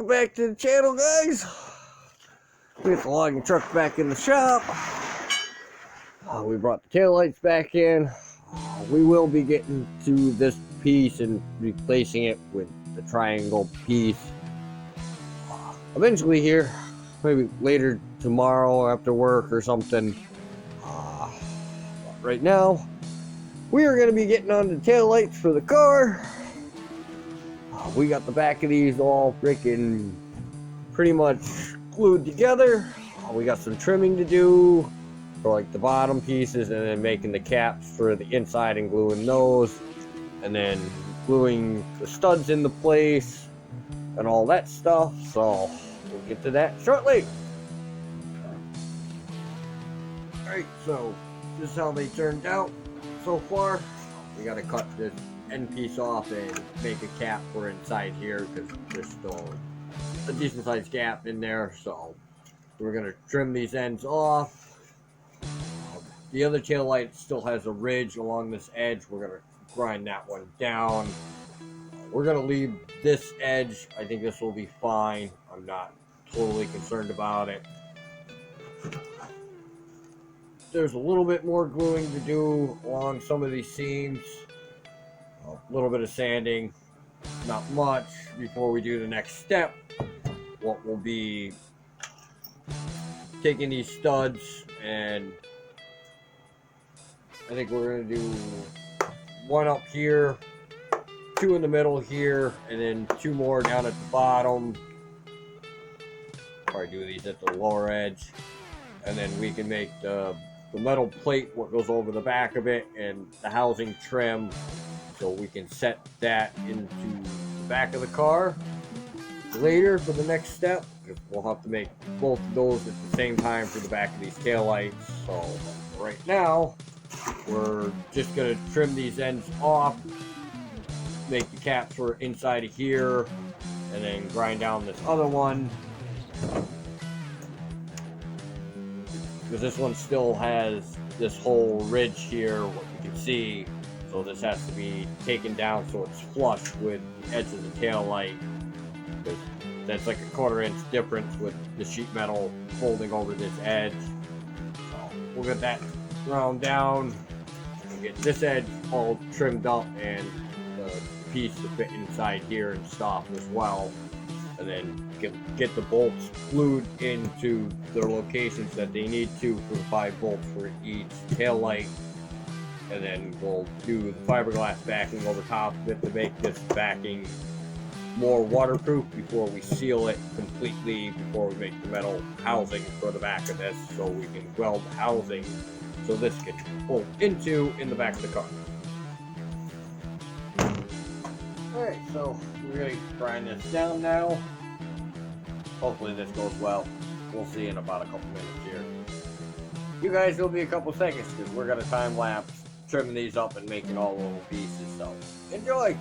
Welcome back to the channel, guys. We got the logging truck back in the shop. We brought the taillights back in. We will be getting to this piece and replacing it with the triangle piece eventually here, maybe later tomorrow after work or something. Right now, we are going to be getting on the taillights for the car. We got the back of these all freaking pretty much glued together. We got some trimming to do for like the bottom pieces, and then making the caps for the inside and gluing those, and then gluing the studs into place and all that stuff. So we'll get to that shortly. Alright, so this is how they turned out so far. We got to cut this end piece off and make a cap for inside here because there's still a decent sized gap in there. So we're going to trim these ends off. The other tail light still has a ridge along this edge. We're going to grind that one down. We're going to leave this edge. I think this will be fine. I'm not totally concerned about it. There's a little bit more gluing to do along some of these seams. A little bit of sanding, not much, before we do the next step. What will be taking these studs, and I think we're going to do one up here, two in the middle here, and then two more down at the bottom. Probably do these at the lower edge, and then we can make the metal plate what goes over the back of it and the housing trim, so we can set that into the back of the car later for the next step. We'll have to make both of those at the same time for the back of these taillights. So right now we're just going to trim these ends off, make the caps for inside of here, and then grind down this other one, because this one still has this whole ridge here, what you can see. So this has to be taken down so it's flush with the edge of the tail light, because that's like a 1/4 inch difference with the sheet metal folding over this edge. So we'll get that ground down. We'll get this edge all trimmed up and the piece to fit inside here and stuff as well. And then get the bolts glued into their locations that they need to for the 5 bolts for each tail light. And then we'll do the fiberglass backing over top of it to make this backing more waterproof before we seal it completely, before we make the metal housing for the back of this, so we can weld the housing so this can bolt into in the back of the car. Alright, so we're going to grind this down now. Hopefully this goes well. We'll see in about a couple minutes here. You guys, it'll be a couple seconds because we're going to time lapse trimming these up and making all little pieces, so enjoy!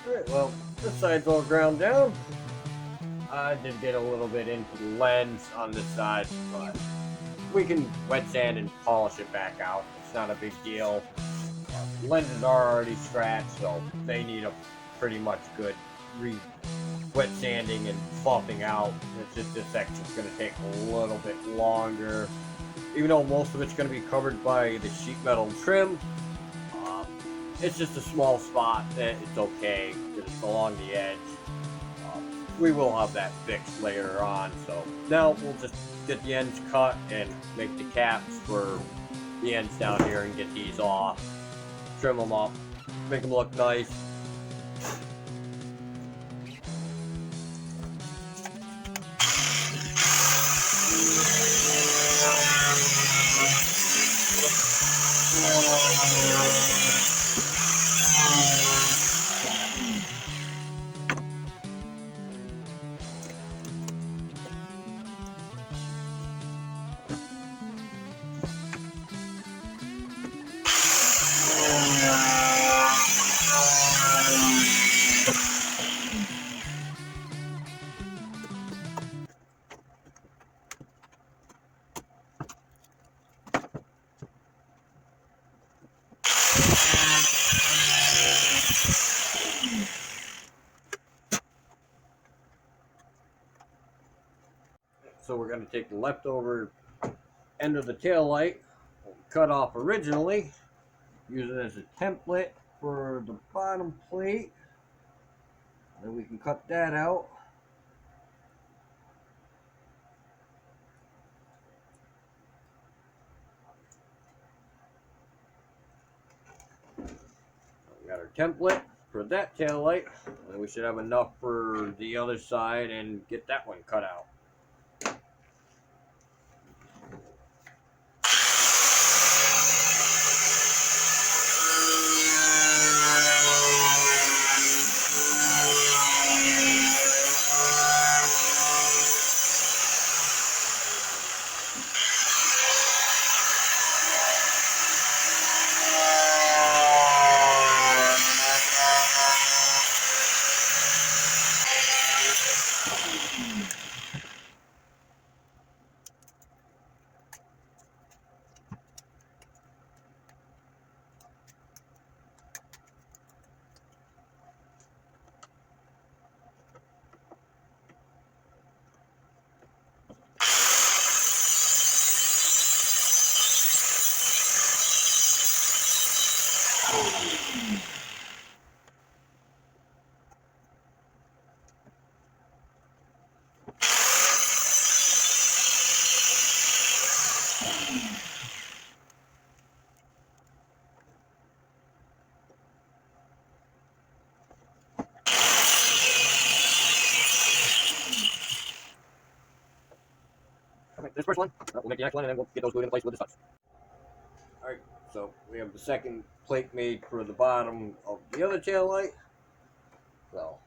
Alright, well, this side's all ground down. I did get a little bit into the lens on this side, but we can wet sand and polish it back out. It's not a big deal. The lenses are already scratched, so they need a pretty much good wet sanding and buffing out. It's just this section's going to take a little bit longer. Even though most of it's going to be covered by the sheet metal trim, it's just a small spot that it's okay because it's along the edge. We will have that fixed later on, so now we'll just get the ends cut and make the caps for the ends down here and get these off, trim them up, make them look nice. So we're going to take the leftover end of the tail light, cut off originally, use it as a template for the bottom plate. Then we can cut that out. We got our template for that tail light, and we should have enough for the other side and get that one cut out. Okay, this first one, we'll make the next one, and then we'll get those glued in place with the studs. Alright, so we have the second plate made for the bottom of the other tail light. So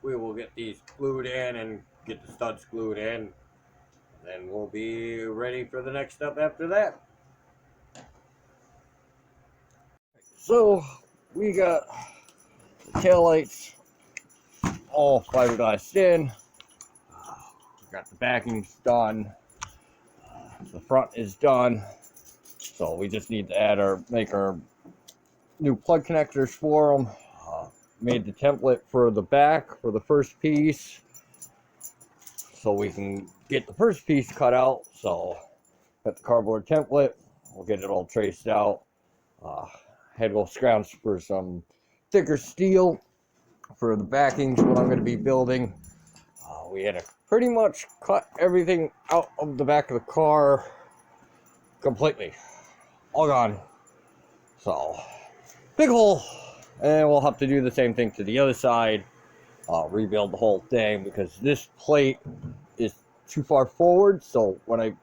we will get these glued in and get the studs glued in. And then we'll be ready for the next step after that. So we got the tail lights all fiberglassed in. We got the backings done. The front is done. So we just need to make our new plug connectors for them. Made the template for the back for the first piece, so we can get the first piece cut out. So got the cardboard template. We'll get it all traced out. Had to go scrounge for some thicker steel for the backings, what I'm going to be building. We had to pretty much cut everything out of the back of the car completely. All gone. So, big hole. And we'll have to do the same thing to the other side. Rebuild the whole thing because this plate is too far forward. So when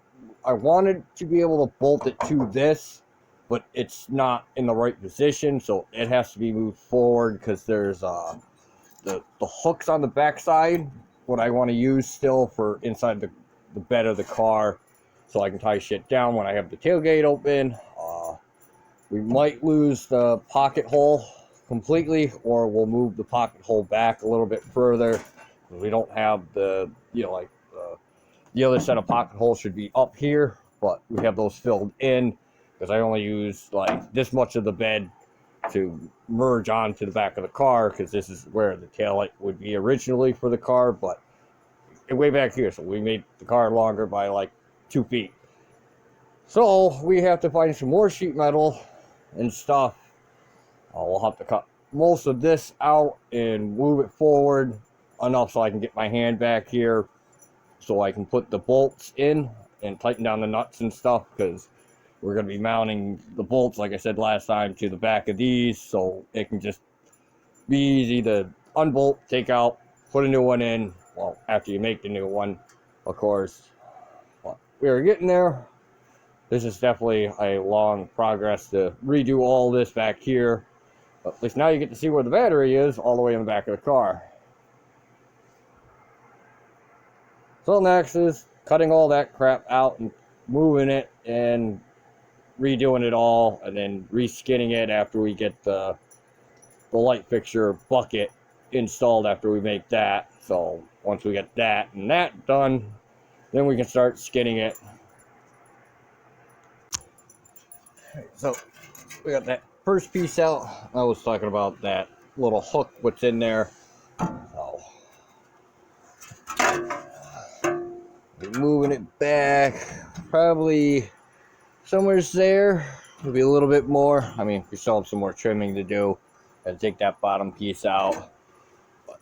I wanted to be able to bolt it to this, but it's not in the right position, so it has to be moved forward because there's the hooks on the backside, what I want to use still for inside the bed of the car, so I can tie shit down when I have the tailgate open. We might lose the pocket hole completely, or we'll move the pocket hole back a little bit further. We don't have the, the other set of pocket holes should be up here, but we have those filled in because I only use like this much of the bed to merge onto the back of the car, because this is where the taillight would be originally for the car, but way back here, so we made the car longer by like 2 feet. So we have to find some more sheet metal and stuff. We'll have to cut most of this out and move it forward enough so I can get my hand back here, so I can put the bolts in and tighten down the nuts and stuff, because we're going to be mounting the bolts, like I said last time, to the back of these, so it can just be easy to unbolt, take out, put a new one in. Well, after you make the new one, of course. But we are getting there. This is definitely a long progress to redo all this back here. But at least now you get to see where the battery is, all the way in the back of the car. So next is cutting all that crap out and moving it and redoing it all, and then reskinning it after we get the light fixture bucket installed after we make that. So once we get that and that done, then we can start skinning it. So we got that first piece out. I was talking about that little hook what's in there. So we're moving it back probably somewhere there. Maybe a little bit more. I mean, we still have some more trimming to do and take that bottom piece out. But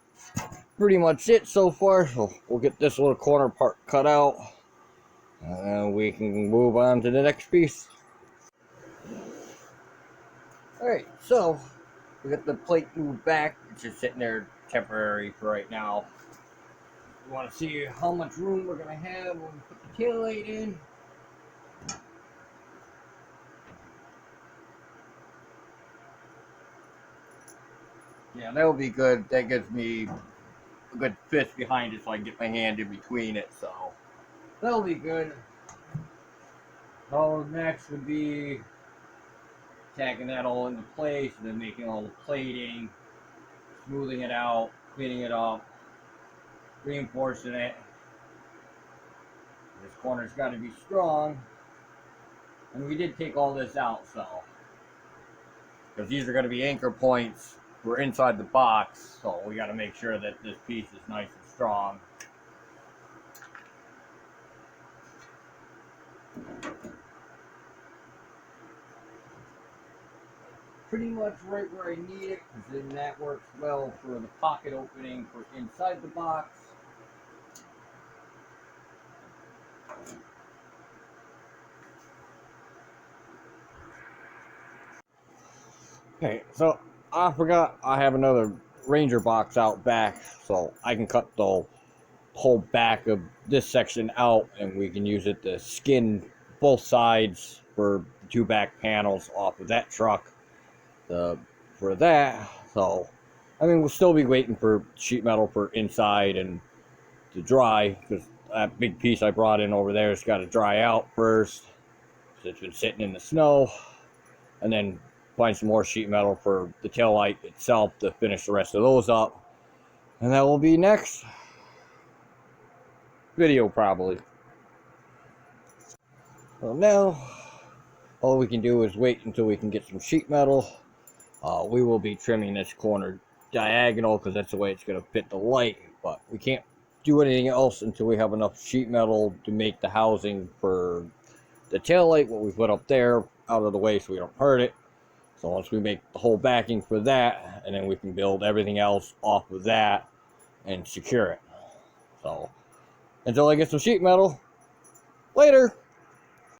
pretty much it so far. So we'll get this little corner part cut out, and we can move on to the next piece. Alright, so we got the plate moved back. It's just sitting there temporary for right now. We want to see how much room we're going to have when we put the taillight in. Yeah, that'll be good. That gives me a good fist behind it so I can get my hand in between it, so that'll be good. So next would be tacking that all into place, and then making all the plating, smoothing it out, cleaning it up, reinforcing it. This corner's got to be strong, and we did take all this out, so because these are going to be anchor points. We're inside the box, so we got to make sure that this piece is nice and strong. Pretty much right where I need it, because then that works well for the pocket opening for inside the box. Okay, so I forgot I have another Ranger box out back, so I can cut the whole back of this section out, and we can use it to skin both sides for the 2 back panels off of that truck. For that, so I mean, we'll still be waiting for sheet metal for inside and to dry, because that big piece I brought in over there has got to dry out first, so it's been sitting in the snow, and then find some more sheet metal for the taillight itself to finish the rest of those up, and that will be next video probably. So now all we can do is wait until we can get some sheet metal. We will be trimming this corner diagonal because that's the way it's going to fit the light, but we can't do anything else until we have enough sheet metal to make the housing for the tail light, what we put up there, out of the way so we don't hurt it. So once we make the whole backing for that, and then we can build everything else off of that and secure it. So until I get some sheet metal, later.